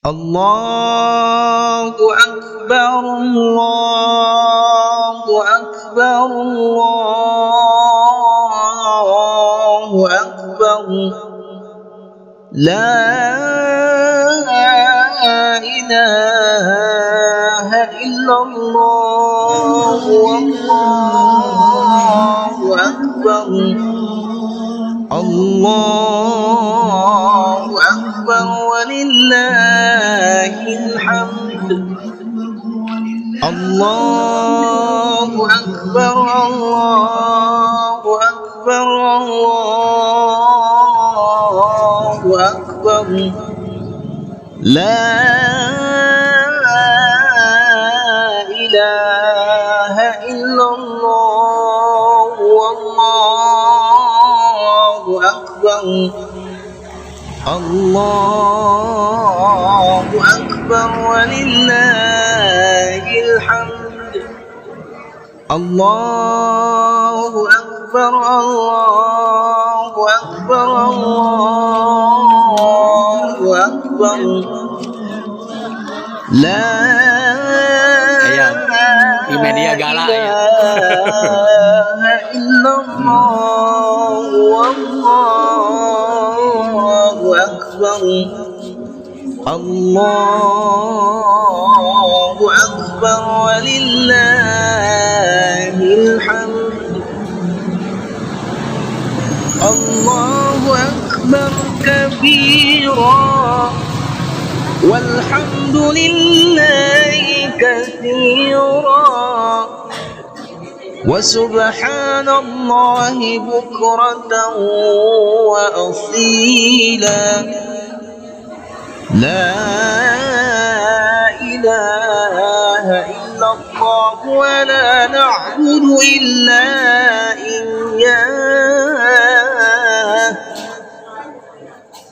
الله أكبر الله أكبر الله أكبر لا إله إلا الله والله أكبر الله أكبر ولله الحمد الله أكبر الله أكبر الله أكبر لا إله إلا الله والله أكبر الله أكبر ولله الحمد الله أكبر الله أكبر الله أكبر لا di media galak ya. إلا الله والله أكبر الله أكبر ولله الحمد الله أكبر كبيرا والحمد لله كثيرا وسبحان الله بكرة وأصيلا لا إله إلا الله ولا نعبد إلا إياه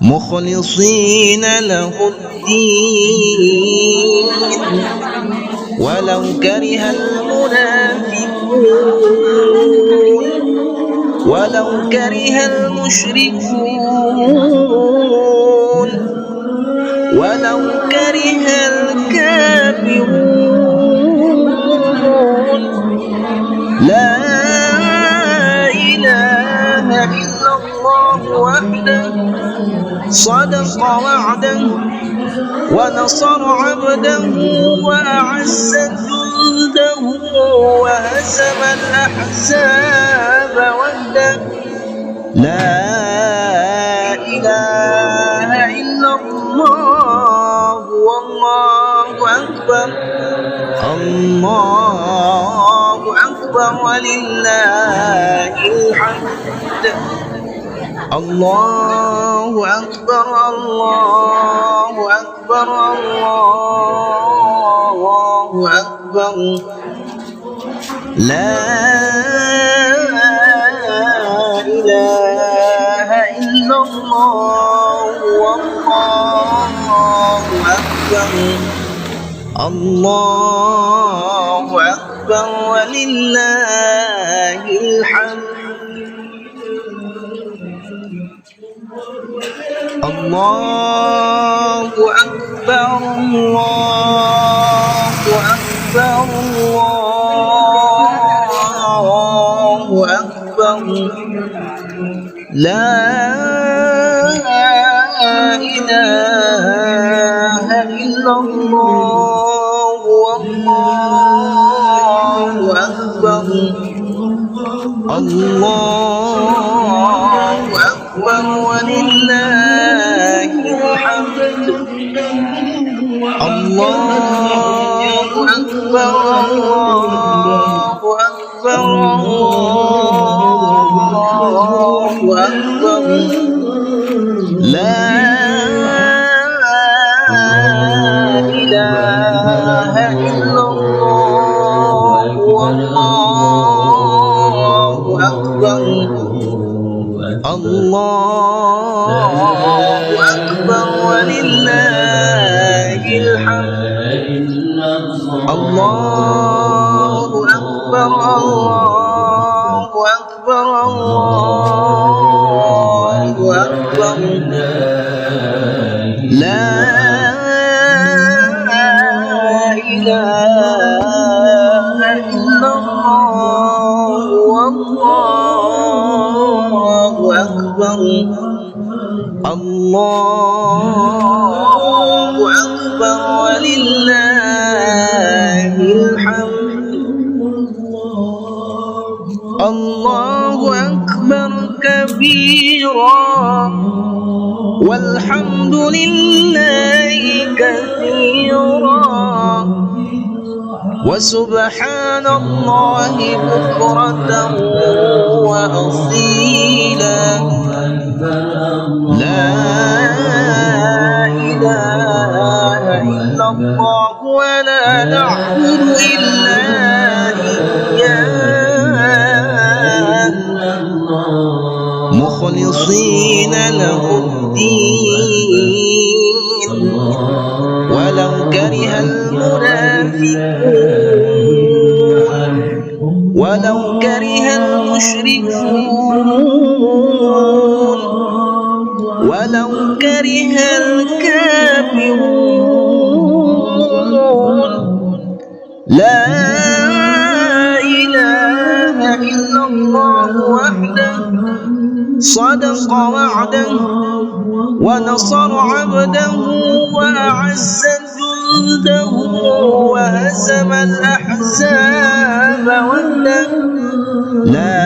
مخلصين له الدين ولو كره المنافقون ولو كره المشركون ولو كره الكافرون لا إله إلا الله وحده صدق وعده ونصر عبده وأعز جنده وهزم الأحزاب وحده لا إله إلا الله والله أكبر الله أكبر ولله الحمد الله أكبر الله أكبر الله أكبر لا إله إلا الله والله أكبر الله أكبر ولله الحمد الله أكبر الله أكبر الله أكبر لا إله إلا الله والله أكبر الله أكبر ولله الحمد الله أكبر الله أكبر الله أكبر لا إله إلا الله والله أكبر الله أكبر ولله الحمد الله أكبر الله أكبر الله أكبر لا إله إلا الله والله أكبر الله أكبر ولله الحمد الله أكبر كبيرا والحمد لله كثيرا وسبحان الله بكرة وأصيلا لا إله إلا الله ولا نعبد إلا إياه مخلصين له الدين ولو كره المنافقون ولو كره المشركون ولو كره الكافرون لا إله إلا الله وحده صدق وعده ونصر عبده وأعز جنده وهزم الأحزاب وحده لا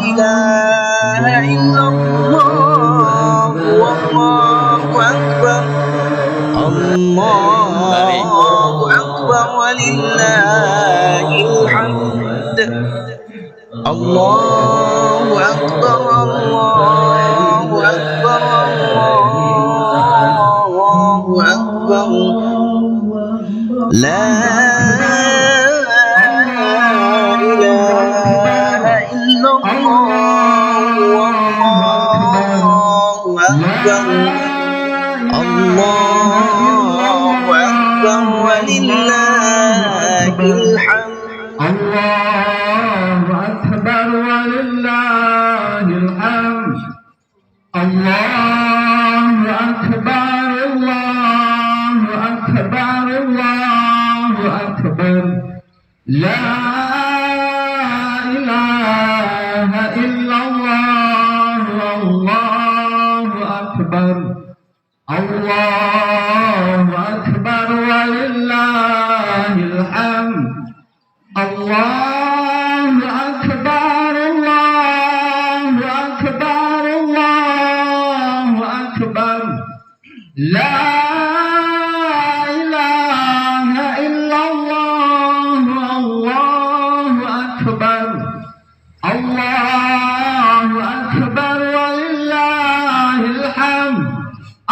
إله إلا الله والله أكبر الله أكبر ولله الحمد الله أكبر الله أكبر الله أكبر لا إله إلا الله والله أكبر الله أكبر ولله الحمد الله أكبر ولله الحمد الله أكبر الله أكبر الله أكبر لا إله إلا الله الله أكبر الله أكبر ولله الحمد الله أكبر الله أكبر الله أكبر لا إله إلا الله الله أكبر الله أكبر ولله الحمد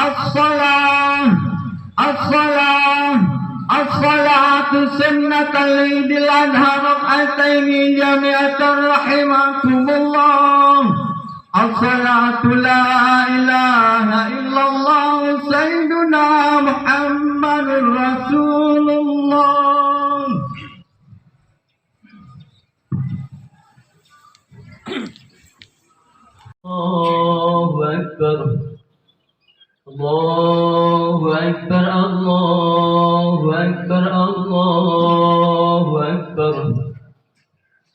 الصلاة الصلاة الصلاة سنة العيد الأضحى ركعتين جميعة رحمكم الله الصلاة لا إله إلا الله سيدنا محمد رسول الله الله أكبر الله أكبر الله أكبر الله أكبر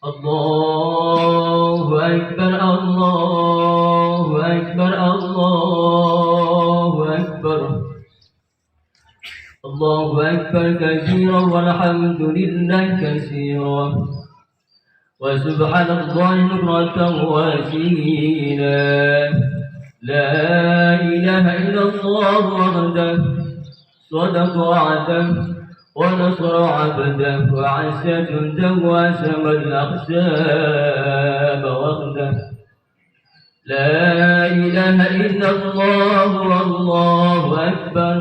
الله أكبر الله أكبر الله أكبر الله أكبر كثيرا والحمد لله كثيرا وسبحان الله بكرة وأصيلا لا إله إلا الله وحده صدق وعده ونصر عبده وعز جنده وهزم الأحزاب وحده لا إله إلا الله والله أكبر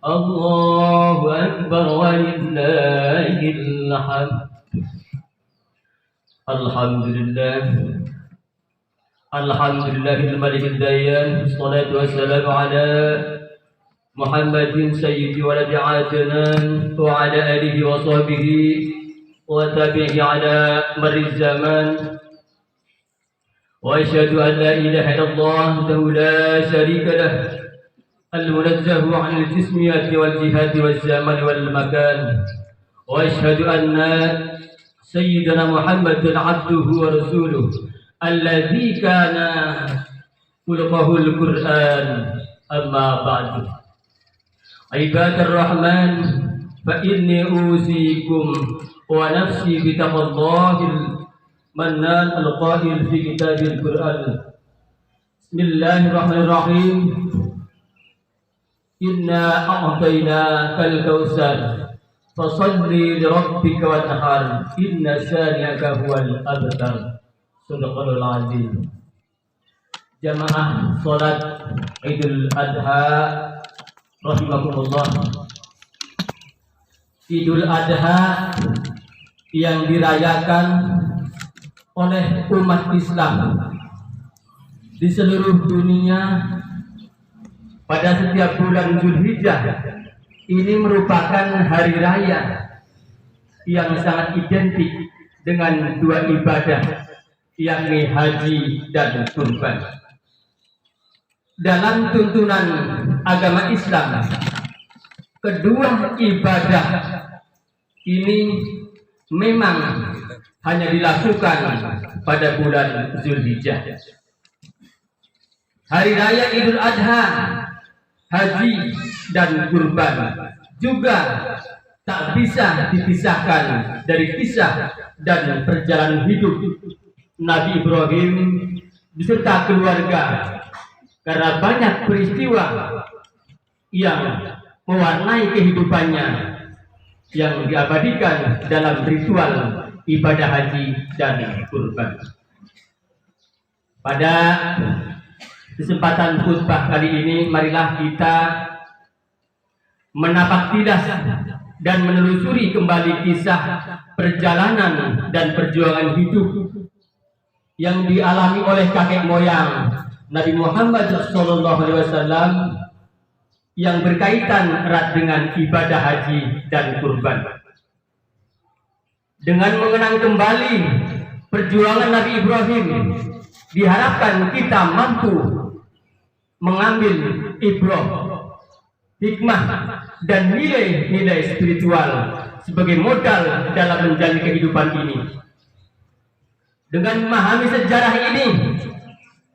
الله أكبر ولله الحمد الحمد لله الحمد لله الملك الديان الصلاة والسلام على محمد سيد ولد عدنان وعلى آله وصحبه وتابعه على مر الزمان وأشهد أن لا إله إلا الله وحده لا شريك له المنزه عن الجسميات والجهات والزمان والمكان، وأشهد أن سيدنا محمد عبده ورسوله الذي كان خلقه القرآن. أما بعد، عباد الرحمن، فإني أوصيكم ونفسي بتقوى الله المنان القائل في كتاب القرآن. بسم الله الرحمن الرحيم. إنا أعطيناك الكوثر فصل لربك وانحر إن شانئك هو الأبتر. Sadaqallahul azim. Jamaah salat Idul Adha rahimakumullah. Idul Adha yang dirayakan oleh umat Islam di seluruh dunia pada setiap bulan Zulhijjah ini merupakan hari raya yang sangat identik dengan dua ibadah, yakni haji dan kurban. Dalam tuntunan agama Islam, kedua ibadah ini memang hanya dilakukan pada bulan Zulhijjah. Hari raya Idul Adha, haji dan kurban juga tak bisa dipisahkan dari kisah dan perjalanan hidup Nabi Ibrahim beserta keluarga, karena banyak peristiwa yang mewarnai kehidupannya yang diabadikan dalam ritual ibadah haji dan kurban. Pada kesempatan khutbah kali ini, marilah kita menapak tilas dan menelusuri kembali kisah perjalanan dan perjuangan hidup yang dialami oleh kakek moyang Nabi Muhammad SAW yang berkaitan erat dengan ibadah haji dan kurban. Dengan mengenang kembali perjuangan Nabi Ibrahim, diharapkan kita mampu mengambil ibrah, hikmah, dan nilai-nilai spiritual sebagai modal dalam menjalani kehidupan ini. Dengan memahami sejarah ini,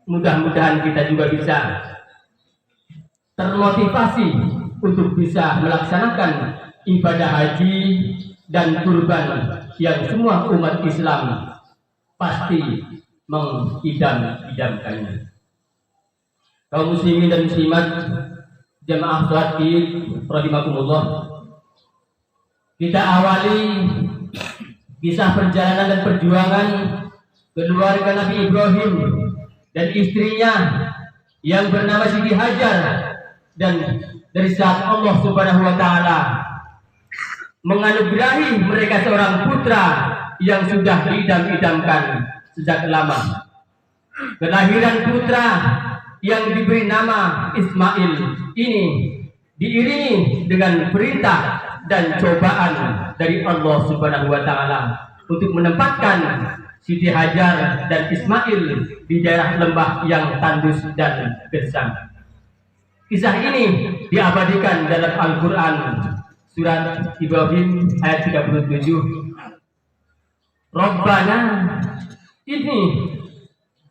mudah-mudahan kita juga bisa termotivasi untuk bisa melaksanakan ibadah haji dan kurban yang semua umat Islam pasti mengidam-idamkannya. Kaum muslimin dan muslimat, jamaah salat Id rahimakumullah, kita awali kisah perjalanan dan perjuangan keluarga Nabi Ibrahim dan istrinya yang bernama Siti Hajar, dan dari saat Allah Subhanahu wa taala menganugerahi mereka seorang putra yang sudah diidam-idamkan sejak lama. Kelahiran putra yang diberi nama Ismail ini diiringi dengan perintah dan cobaan dari Allah Subhanahu wa taala untuk menempatkan Siti Hajar dan Ismail di daerah lembah yang tandus dan gersang. Kisah ini diabadikan dalam Al-Quran surat Ibrahim ayat 37. Rabbana inni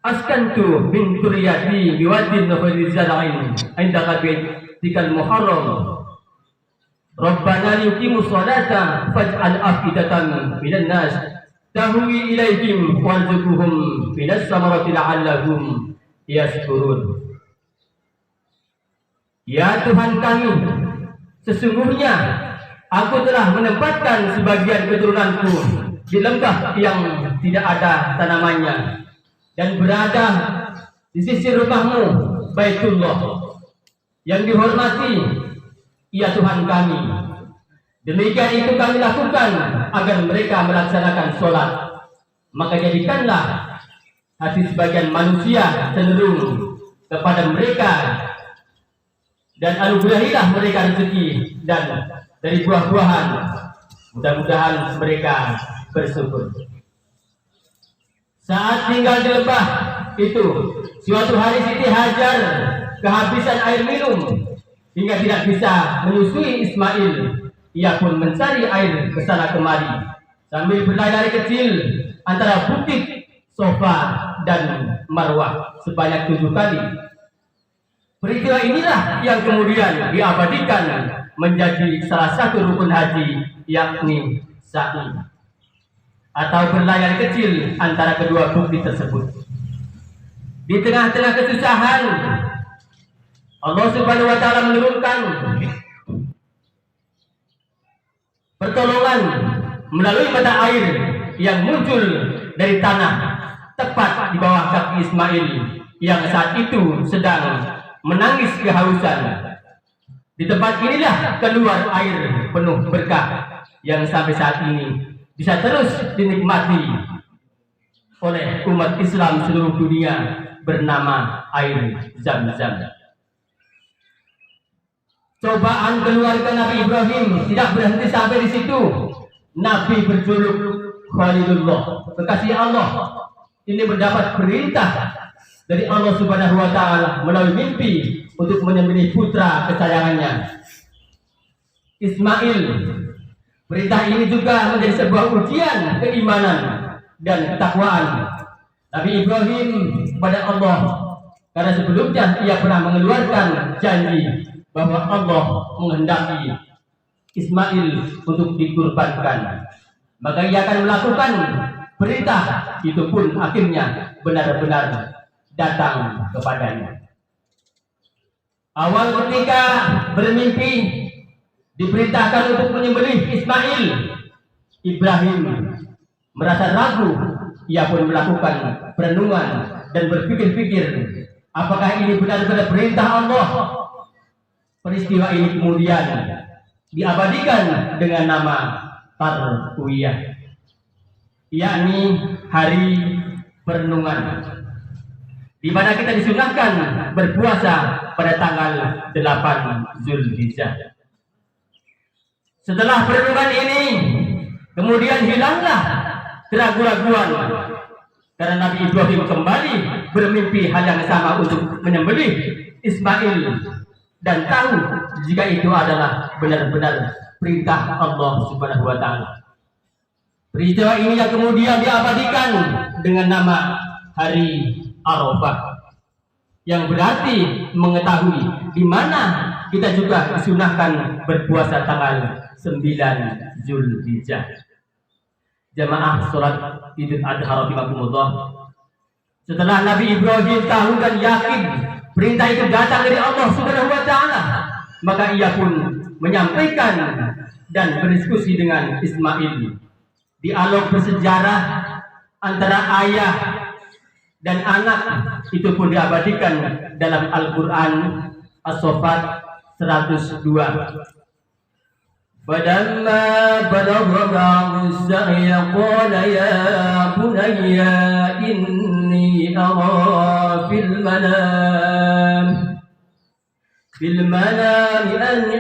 askantu min dzurriyyati biwadin ghairi zar'in 'inda baitikal muharram. Rabbana yuqimus sholata faj'al afidatan minan nas tahwi ilaihim warzuqhum minas samarati la'allahum yashkurun. Ya Tuhan kami, sesungguhnya aku telah menempatkan sebagian keturunanku di lembah yang tidak ada tanamannya dan berada di sisi rumahmu Baitullah yang dihormati, ya Tuhan kami. Demikian itu kami lakukan agar mereka melaksanakan sholat. Maka jadikanlah hati sebagian manusia cenderung kepada mereka, dan anugerahilah mereka rezeki dan dari buah-buahan. Mudah-mudahan mereka bersyukur. Saat tinggal di lembah itu, suatu hari Siti Hajar kehabisan air minum hingga tidak bisa menyusui Ismail. Ia pun mencari air ke sana kemari sambil berlari kecil antara bukit Sofa dan Marwah sebanyak 7 kali. Peristiwa inilah yang kemudian diabadikan menjadi salah satu rukun haji, yakni sa'i atau berlayar kecil antara kedua bukit tersebut. Di tengah-tengah kesusahan, Allah Subhanahu wa taala menurunkan pertolongan melalui mata air yang muncul dari tanah tepat di bawah kaki Ismail yang saat itu sedang menangis kehausan. Di tempat inilah keluar air penuh berkah yang sampai saat ini bisa terus dinikmati oleh umat Islam seluruh dunia, bernama air Zam-Zam. Cobaan keluarga Nabi Ibrahim tidak berhenti sampai di situ. Nabi berjuluk Khalilullah, kekasih Allah, ini mendapat perintah dari Allah Subhanahu wa taala melalui mimpi untuk menyembelih putra kesayangannya, Ismail. Perintah ini juga menjadi sebuah ujian keimanan dan ketakwaan Nabi Ibrahim kepada Allah, karena sebelumnya ia pernah mengeluarkan janji bahwa Allah menghendaki Ismail untuk dikurbankan, maka ia akan melakukan perintah itu pun akhirnya benar-benar datang kepadanya. Awal ketika bermimpi diperintahkan untuk menyembelih Ismail, Ibrahim merasa ragu. Ia pun melakukan perenungan dan berpikir-pikir, apakah ini benar-benar perintah Allah? Peristiwa ini kemudian diabadikan dengan nama Tarwiyah, yakni hari perenungan, di mana kita disunahkan berpuasa pada tanggal 8 Zulhijjah. Setelah perenungan ini, kemudian hilanglah keraguan-raguan karena Nabi Ibrahim kembali bermimpi hal yang sama untuk menyembelih Ismail dan tahu jika itu adalah benar-benar perintah Allah Subhanahu wa taala. Peristiwa ini yang kemudian diabadikan dengan nama hari Arafah, yang berarti mengetahui di mana kita juga disunahkan berpuasa tanggal 9 Zulhijjah. Jamaah sholat Idul Adha rahimakumullah. Setelah Nabi Ibrahim tahu dan yakin perintah itu datang dari Allah Subhanahu wa taala, maka ia pun menyampaikan dan berdiskusi dengan Ismail. Dialog bersejarah antara ayah dan anak itu pun diabadikan dalam Al-Quran As-Saffat 102. فَلَمَّا بَلَغَ مَعَهُ السَّعْيَ قَالَ يَا بُنَيَّ إِنِّي أَرَىٰ فِي الْمَنَامِ أَنِّي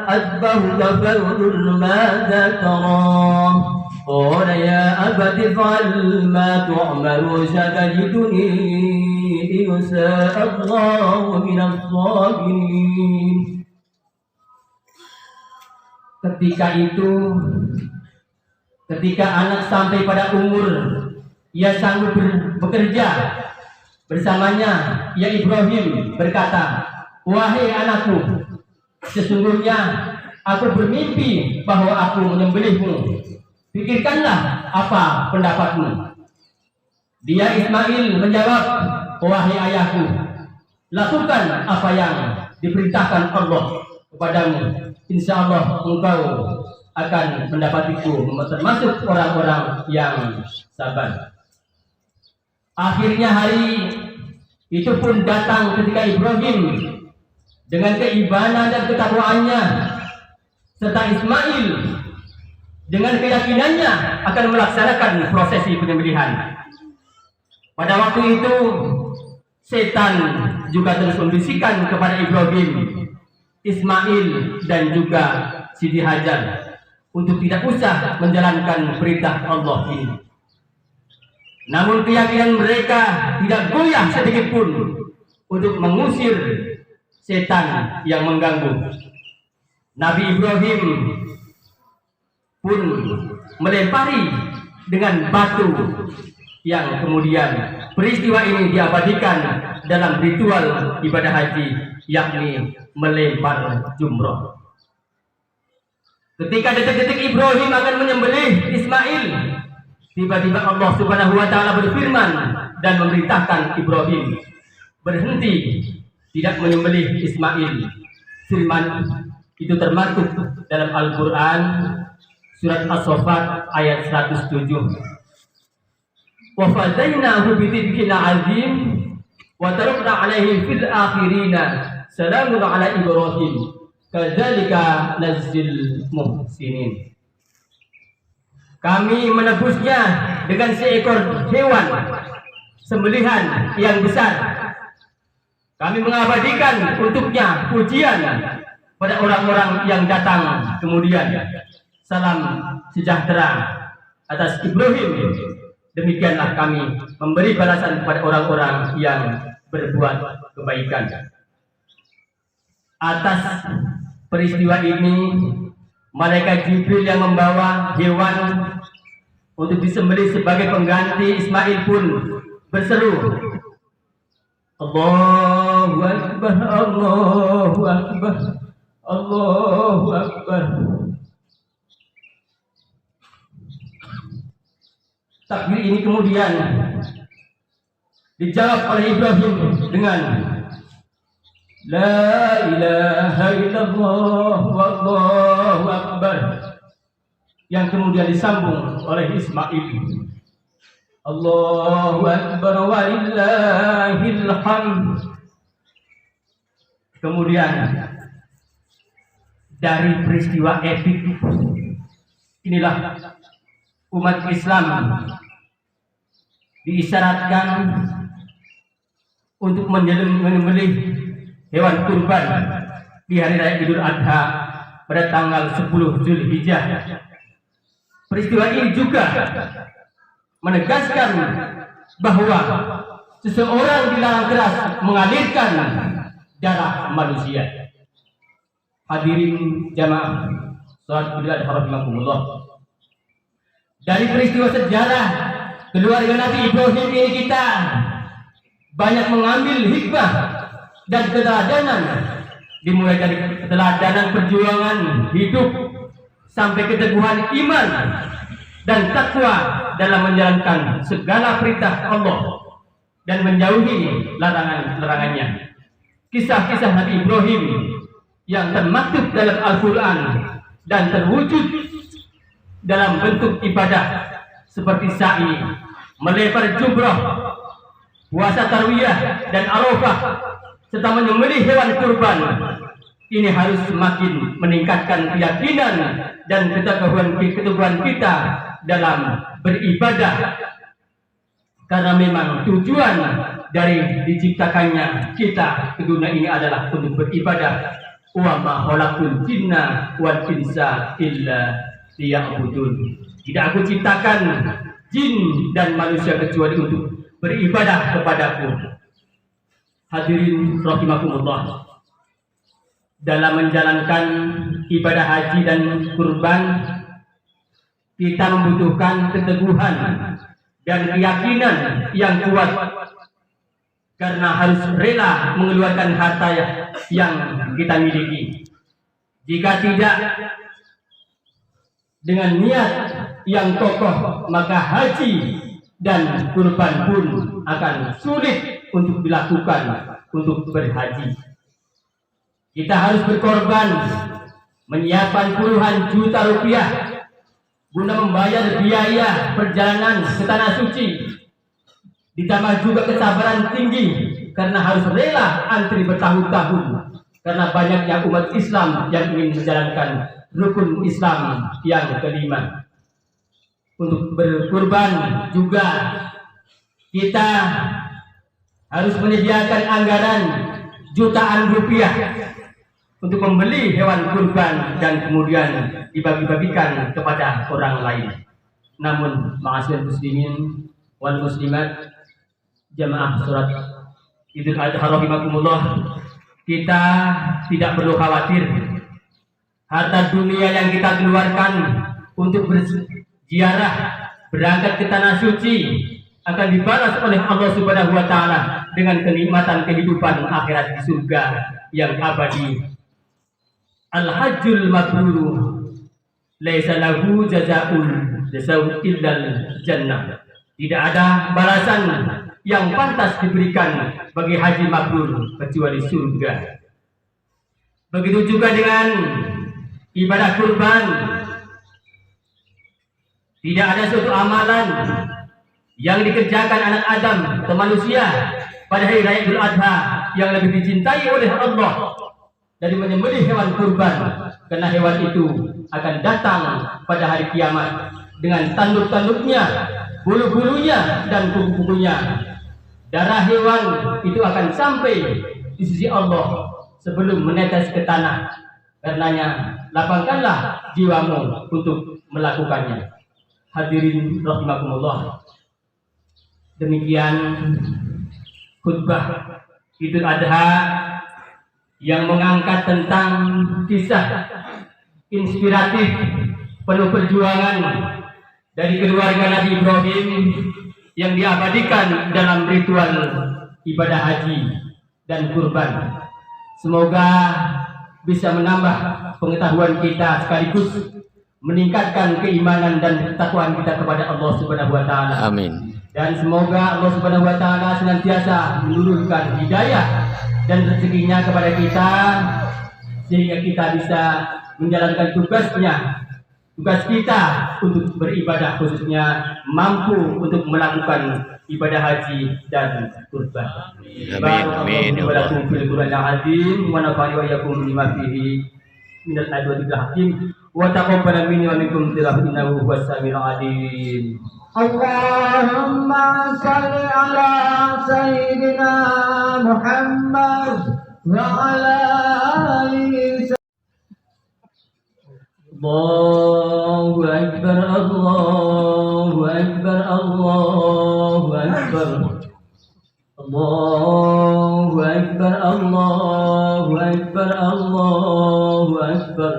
أَذْبَحُكَ فَانظُرْ مَاذَا تَرَىٰ قَالَ يَا أَبَتِ افْعَلْ مَا تُؤْمَرُ سَتَجِدُنِي إِنْ شَاءَ اللَّهُ مِنَ الصَّابِرِينَ. Ketika anak sampai pada umur ia sanggup bekerja bersamanya, ya Ibrahim berkata, "Wahai anakku, sesungguhnya aku bermimpi bahwa aku menyembelihmu. Pikirkanlah apa pendapatmu." Dia Ismail menjawab, "Wahai ayahku, lakukan apa yang diperintahkan Allah kepadamu. Insya Allah engkau akan mendapatiku termasuk orang-orang yang sabar." Akhirnya hari itu pun datang ketika Ibrahim dengan keimanan dan ketakwaannya serta Ismail dengan keyakinannya akan melaksanakan prosesi penyembelihan. Pada waktu itu setan juga terus membisikkan kepada Ibrahim, Ismail dan juga Siti Hajar untuk tidak usah menjalankan perintah Allah ini. Namun keyakinan mereka tidak goyah sedikit pun untuk mengusir setan yang mengganggu. Nabi Ibrahim pun melempari dengan batu, yang kemudian peristiwa ini diabadikan dalam ritual ibadah haji, yakni melempar jumroh. Ketika detik-detik Ibrahim akan menyembelih Ismail, tiba-tiba Allah Subhanahu wa taala berfirman dan memerintahkan Ibrahim berhenti, tidak menyembelih Ismail. Firman itu termaktub dalam Al-Qur'an surat As-Saffat ayat 107. Wa fadainahu bi dzikrin 'azim wa tarakna 'alaihi fil akhirina salamun 'ala Ibrahim kadzalika nazil muhsinin. Kami menebusnya dengan seekor hewan sembelihan yang besar. Kami mengabadikan untuknya pujian pada orang-orang yang datang kemudian. Salam sejahtera atas Ibrahim. Demikianlah kami memberi balasan kepada orang-orang yang berbuat kebaikan. Atas peristiwa ini, malaikat Jibril yang membawa hewan untuk disembelih sebagai pengganti Ismail pun berseru, Allahu Akbar, Allahu Akbar, Allahu Akbar. Takbir ini kemudian dijawab oleh Ibrahim dengan La ilaha illallah wallahu akbar, yang kemudian disambung oleh Ismail, Allahu akbar walillahil hamd. Kemudian dari peristiwa epik inilah umat Islam diisyaratkan untuk menyembelih hewan kurban di hari raya Idul Adha pada tanggal 10 Zulhijjah. Peristiwa ini juga menegaskan bahwa seseorang dilarang keras mengalirkan darah manusia. Hadirin jamaah salat Idul Adha rahimakumullah. Dari peristiwa sejarah keluarga Nabi Ibrahim ini kita banyak mengambil hikmah dan keteladanan, dimulai dari keteladanan perjuangan hidup sampai keteguhan iman dan takwa dalam menjalankan segala perintah Allah dan menjauhi larangan-larangannya. Kisah-kisah Nabi Ibrahim yang termaktub dalam Al-Quran dan terwujud dalam bentuk ibadah seperti sa'i, melempar jumrah, puasa tarwiyah dan arafah, serta menyembelih hewan kurban. Ini harus semakin meningkatkan keyakinan dan keteguhan kita dalam beribadah, karena memang tujuan dari diciptakannya kita ke dunia ini adalah untuk beribadah. Wa ma khalaqul jinna wal insa illa liya'budun. Tidak aku ciptakan jin dan manusia kecuali untuk beribadah kepadaku. Hadirin rahimakumullah. Dalam menjalankan ibadah haji dan kurban, kita membutuhkan keteguhan dan keyakinan yang kuat, karena harus rela mengeluarkan harta yang kita miliki. Jika tidak dengan niat yang kokoh, maka haji dan kurban pun akan sulit untuk dilakukan untuk berhaji. Kita harus berkorban, menyiapkan puluhan juta rupiah guna membayar biaya perjalanan ke tanah suci. Ditambah juga kesabaran tinggi, karena harus rela antri bertahun-tahun, karena banyaknya umat Islam yang ingin menjalankan rukun Islam yang kelima. Untuk berkurban juga kita harus menyediakan anggaran jutaan rupiah untuk membeli hewan kurban dan kemudian dibagi-bagikan kepada orang lain. Namun ma'asyiral muslimin wal muslimat, jamaah salat Idul Adha rahimakumullah, kita tidak perlu khawatir. Harta dunia yang kita keluarkan untuk berziarah, berangkat ke tanah suci akan dibalas oleh Allah Subhanahu wa taala dengan kenikmatan kehidupan akhirat di surga yang abadi. Al-hajjul mabrur laisa lahu jazaa'un illal jannah. Tidak ada balasan yang pantas diberikan bagi haji mabrur kecuali surga. Begitu juga dengan ibadah kurban. Tidak ada suatu amalan yang dikerjakan anak Adam atau manusia pada hari raya Idul Adha yang lebih dicintai oleh Allah dari menyembelih hewan kurban, karena hewan itu akan datang pada hari kiamat dengan tanduk-tanduknya, bulu-bulunya dan kuku-kukunya. Darah hewan itu akan sampai di sisi Allah sebelum menetes ke tanah. Karenanya lapangkanlah jiwamu untuk melakukannya. Hadirin rahimakumullah. Demikian khutbah Idul Adha yang mengangkat tentang kisah inspiratif penuh perjuangan dari keluarga Nabi Ibrahim yang diabadikan dalam ritual ibadah haji dan kurban. Semoga bisa menambah pengetahuan kita sekaligus meningkatkan keimanan dan ketakwaan kita kepada Allah Subhanahu wa taala. Amin. Dan semoga Allah Subhanahu wa taala senantiasa menurunkan hidayah dan rezekinya kepada kita sehingga kita bisa menjalankan tugas kita untuk beribadah, khususnya mampu untuk melakukan ibadah haji dan kurban. Amin. Barakallahu fil Qur'anil azim wa nafa'ani wa iyyakum bima fihi minal ayati wal hakim wa taqabbal minni wa minkum innahu huwas samiul alim. Allahumma salli ala sayyidina Muhammad wa ala alihi. Allahu akbar, Allahu akbar, Allahu akbar. Allahu akbar, Allahu akbar, Allahu akbar.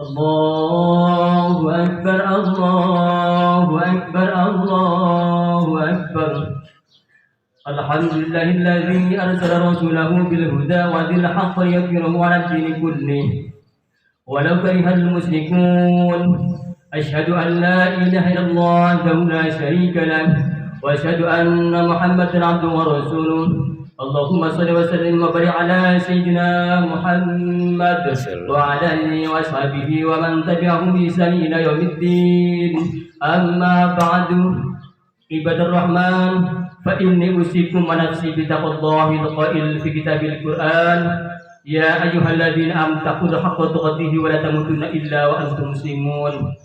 Allahu akbar, Allahu akbar, Allahu akbar. Alhamdulillahilladzi arsala rasulahu bil huda wa dil haqqi yudhhirahu 'ala ad-dini kullih walau karihal musyrikun. Asyhadu an la ilaha illallah wahdahu la syarika lahu wa asyhadu anna Muhammadan 'abduhu wa rasuluh. Allahumma shalli wa sallim wa barik ala sayyidina Muhammad wa ala alihi wa sahbihi wa man tabi'ahum bi ihsan ila yaumiddin. Amma ba'du, ibadur rahman, fa inni usikum wa nafsi bi taqwallahi al-qail fi kitabil Qur'an. Ya ayyuhalladzina amanu taqullaha haqqa tuqatih wa la tamutunna illa wa antum muslimun.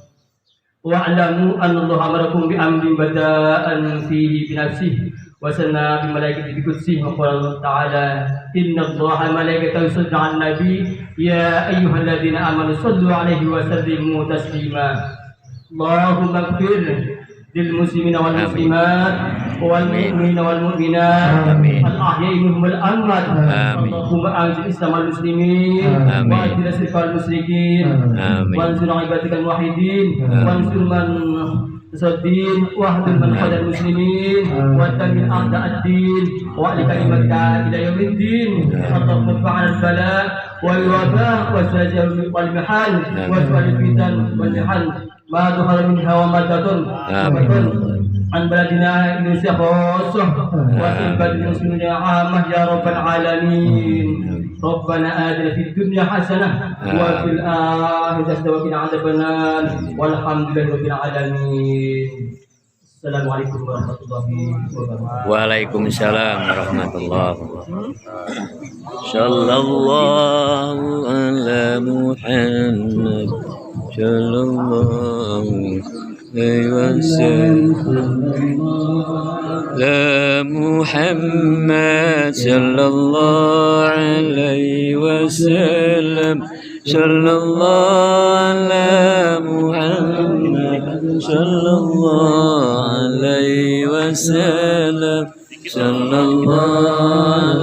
Wa'lamu anna Allaha amarakum bi amrin bada'an fihi bi nafsihi wa sanna bi malaikatihi bi qudsihi wa qala ta'ala inna Allaha malaikatahu yusalluna 'alan nabi ya ayyuhalladzina amanu sallu 'alaihi wa sallimu taslima. Allahumma ighfir lil muslimina wal muslimat wal mu'minina wal mu'minat al ahya'i minhum wal amwat. Allahumma a'izz islam wal muslimin wa adil sirqal musyrikin wa ansur ibadakal muwahhidin wa ansur man tasaddin wa hadil man khadal muslimin wa tamil a'da ad-din wa li kalimatika ila yaumiddin. Allahumma fa'al bala wal waba wa sajal wal mihal wa su'al fitan wal mihal ma dhahara minha wa ma batun an baladina Indonesia khusus wa ibadil muslimina 'ammah ya rabbal alamin. Rabbana atina fid dunya hasanah wa fil akhirati hasanah wa qina adzabannar walhamdulillahi rabbil alamin. Assalamualaikum warahmatullahi wabarakatuh. Waalaikumsalam warahmatullahi wabarakatuh. Sallallahu ala Muhammad sallallahu alaihi wasallam. La Muhammad sallallahu alaihi wasallam. Sallallahu ala Muhammad sallallahu alaihi wasallam. Sallallahu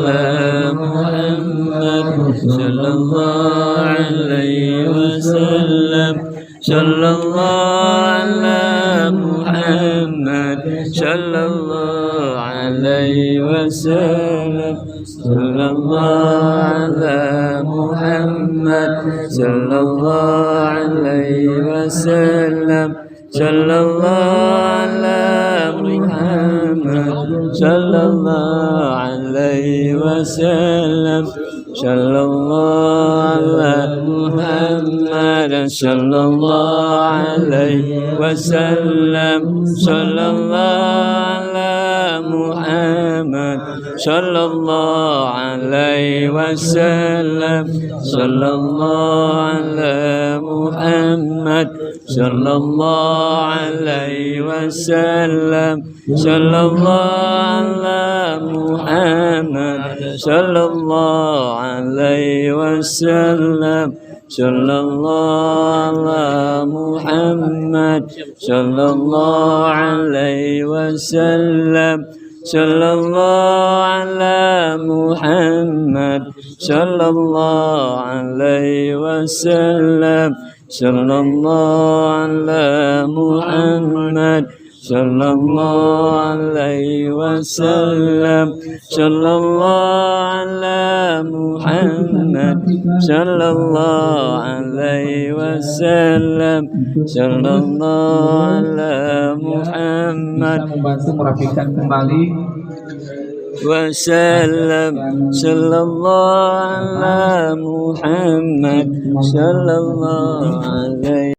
ala محمد صلى الله عليه وسلم صلى الله على محمد صلى الله عليه وسلم صلى الله على محمد صلى الله عليه وسلم صلى الله على محمد صلى الله عليه وسلم صلى الله على محمد صلى الله عليه وسلم صلى الله على محمد صلى الله عليه وسلم صلى الله على محمد صلى الله عليه وسلم صلى الله على محمد صلى الله عليه وسلم صلى الله على محمد صلى الله عليه وسلم صلى الله على محمد صلى الله عليه وسلم صلى الله على محمد صلى الله عليه وسلم صلى الله على محمد صلى الله عليه وسلم صلى الله على محمد membantu merapikan kembali وسلم صلى الله على محمد صلى الله عليه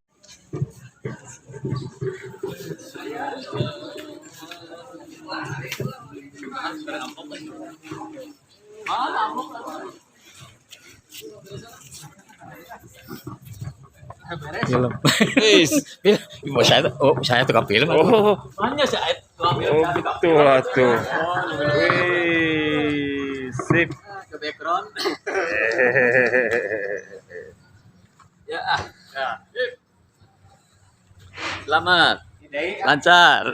Film. Saya tukang film. Oh, banyak saya betul atuh. Wih, sip. ke background ya Selamat lancar